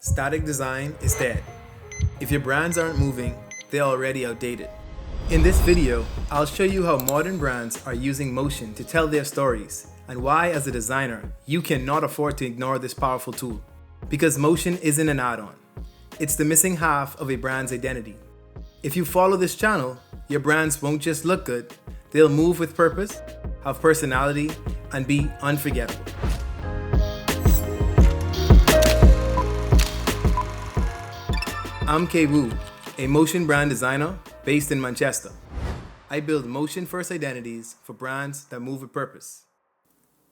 Static design is dead. If your brands aren't moving, they're already outdated. In this video, I'll show you how modern brands are using motion to tell their stories and why, as a designer, you cannot afford to ignore this powerful tool. Because motion isn't an add-on. It's the missing half of a brand's identity. If you follow this channel, your brands won't just look good, they'll move with purpose, have personality, and be unforgettable. I'm Kay Wu, a motion brand designer based in Manchester. I build motion-first identities for brands that move with purpose.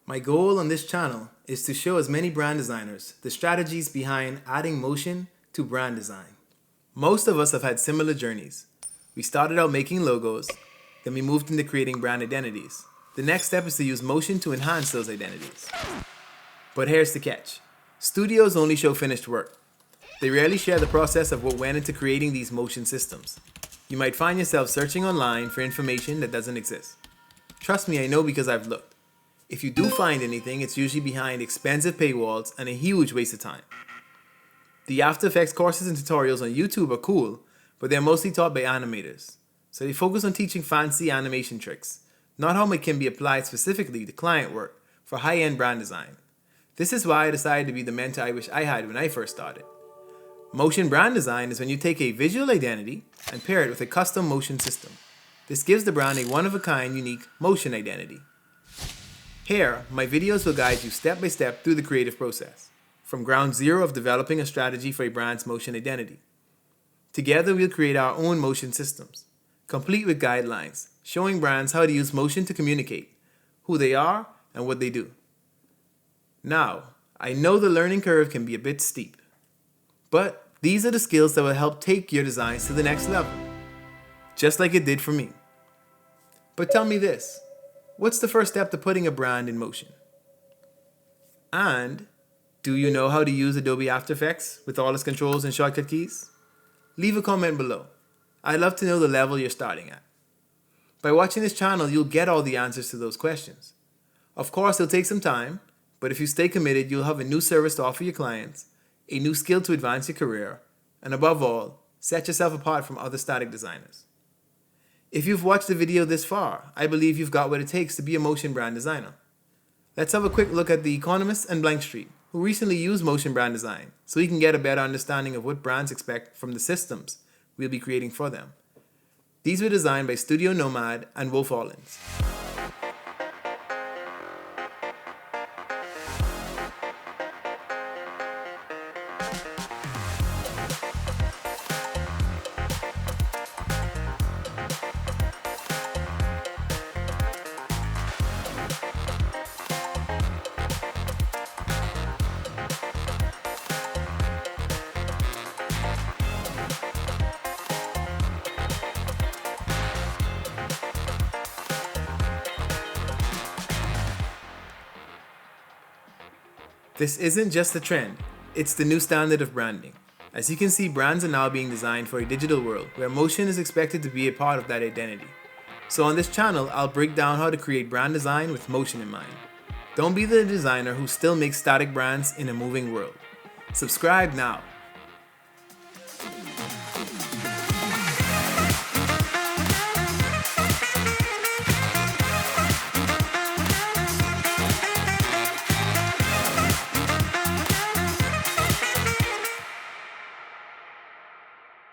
My goal on this channel is to show as many brand designers the strategies behind adding motion to brand design. Most of us have had similar journeys. We started out making logos, then we moved into creating brand identities. The next step is to use motion to enhance those identities. But here's the catch. Studios only show finished work. They rarely share the process of what went into creating these motion systems. You might find yourself searching online for information that doesn't exist. Trust me, I know because I've looked. If you do find anything, it's usually behind expensive paywalls and a huge waste of time. The After Effects courses and tutorials on YouTube are cool, but they're mostly taught by animators. So they focus on teaching fancy animation tricks, not how it can be applied specifically to client work for high-end brand design. This is why I decided to be the mentor I wish I had when I first started. Motion brand design is when you take a visual identity and pair it with a custom motion system. This gives the brand a one-of-a-kind, unique motion identity. Here, my videos will guide you step by step through the creative process, from ground zero of developing a strategy for a brand's motion identity. Together, we'll create our own motion systems, complete with guidelines, showing brands how to use motion to communicate who they are and what they do. Now, I know the learning curve can be a bit steep, but these are the skills that will help take your designs to the next level, just like it did for me. But tell me this, what's the first step to putting a brand in motion? And do you know how to use Adobe After Effects with all its controls and shortcut keys? Leave a comment below. I'd love to know the level you're starting at. By watching this channel, you'll get all the answers to those questions. Of course, it'll take some time, but if you stay committed, you'll have a new service to offer your clients, a new skill to advance your career, and above all, set yourself apart from other static designers. If you've watched the video this far, I believe you've got what it takes to be a motion brand designer. Let's have a quick look at The Economist and Blank Street, who recently used motion brand design, so we can get a better understanding of what brands expect from the systems we'll be creating for them. These were designed by Studio Nomad and Wolf Allens. This isn't just a trend, it's the new standard of branding. As you can see, brands are now being designed for a digital world where motion is expected to be a part of that identity. So on this channel, I'll break down how to create brand design with motion in mind. Don't be the designer who still makes static brands in a moving world. Subscribe now.